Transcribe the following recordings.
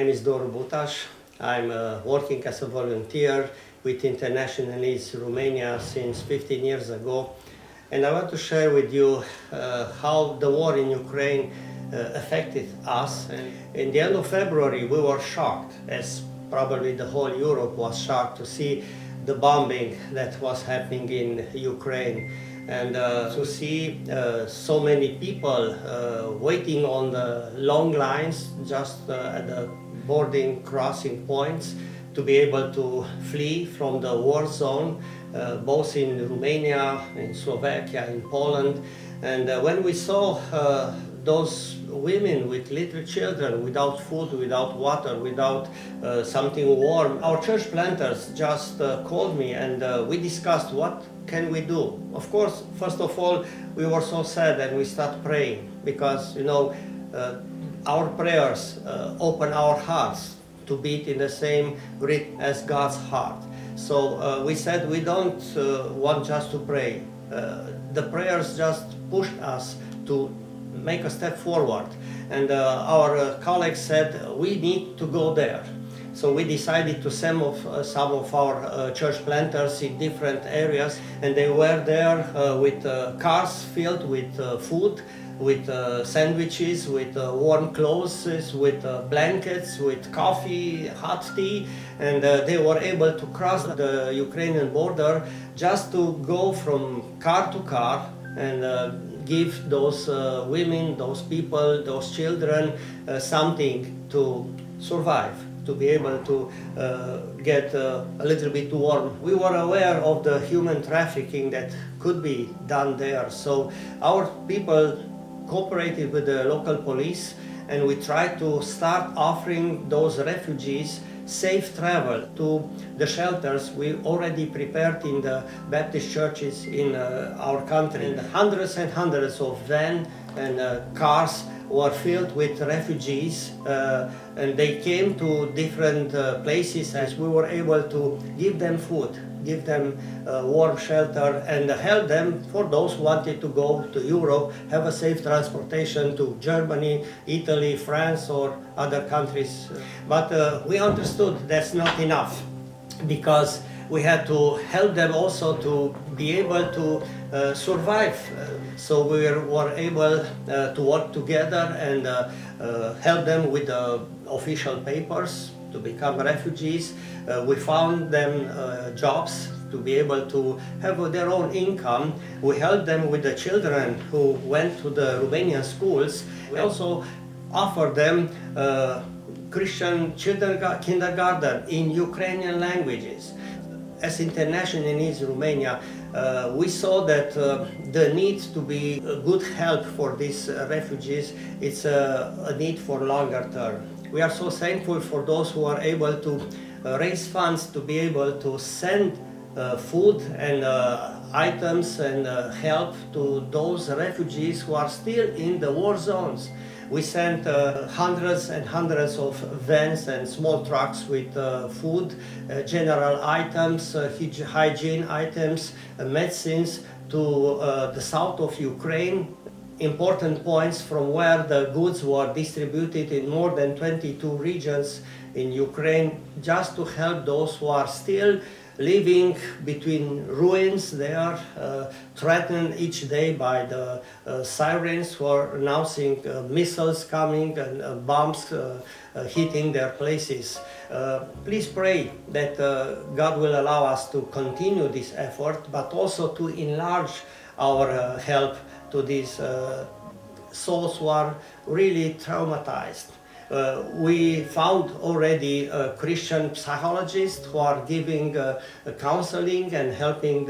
name is Doru Butash. I'm working as a volunteer with International Needs Romania since 15 years ago. And I want to share with you how the war in Ukraine affected us. And in the end of February, we were shocked, as probably the whole Europe was shocked, to see the bombing that was happening in Ukraine. And to see so many people waiting on the long lines just at the boarding crossing points to be able to flee from the war zone, both in Romania, in Slovakia, in Poland. And when we saw those women with little children, without food, without water, without something warm, our church planters just called me and we discussed what can we do. Of course, first of all, we were so sad and we started praying because, our prayers open our hearts to beat in the same rhythm as God's heart. So we said we don't want just to pray. The prayers just pushed us to make a step forward. And our colleagues said we need to go there. So we decided to send some of our church planters in different areas, and they were there with cars filled with food, with sandwiches, with warm clothes, with blankets, with coffee, hot tea, and they were able to cross the Ukrainian border just to go from car to car and give those women, those people, those children something to survive, to be able to get a little bit warm. We were aware of the human trafficking that could be done there, so our people cooperated with the local police, and we tried to start offering those refugees safe travel to the shelters we already prepared in the Baptist churches in our country. And hundreds and hundreds of vans and cars were filled with refugees, and they came to different places as we were able to give them food, give them warm shelter, and help them, for those who wanted to go to Europe, have a safe transportation to Germany, Italy, France, or other countries. But we understood that's not enough, because we had to help them also to be able to survive. So we were able to work together and help them with the official papers to become refugees. We found them jobs to be able to have their own income. We helped them with the children who went to the Romanian schools. We also offered them Christian kindergarten in Ukrainian languages. As International Needs Romania, we saw that the need to be a good help for these refugees, it's a need for longer term. We are so thankful for those who are able to raise funds to be able to send food and items and help to those refugees who are still in the war zones. We sent hundreds and hundreds of vans and small trucks with food, general items, hygiene items, medicines to the south of Ukraine, important points from where the goods were distributed in more than 22 regions in Ukraine, just to help those who are still living between ruins. They are threatened each day by the sirens who are announcing missiles coming and bombs hitting their places. Please pray that God will allow us to continue this effort, but also to enlarge our help to these souls who are really traumatized. We found already Christian psychologists who are giving counseling and helping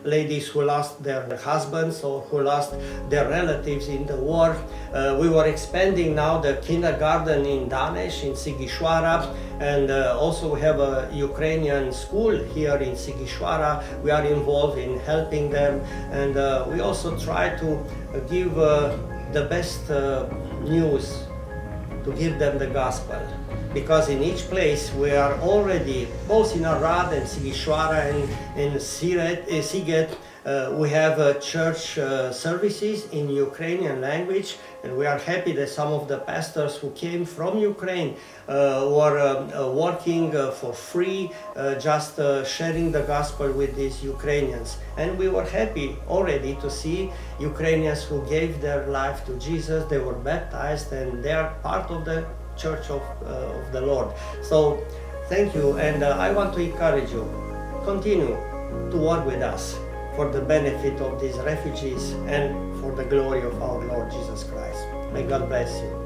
ladies who lost their husbands or who lost their relatives in the war. We were expanding now the kindergarten in Danesh, in Sighisoara, and also we have a Ukrainian school here in Sighisoara. We are involved in helping them, and we also try to give the best news, to give them the gospel. Because in each place we are already, both in Arad and Sighisoara and in Siget, We have church services in Ukrainian language, and we are happy that some of the pastors who came from Ukraine were working for free, just sharing the gospel with these Ukrainians. And we were happy already to see Ukrainians who gave their life to Jesus. They were baptized, and they are part of the Church of the Lord. So thank you, and I want to encourage you, continue to work with us for the benefit of these refugees and for the glory of our Lord Jesus Christ. May God bless you.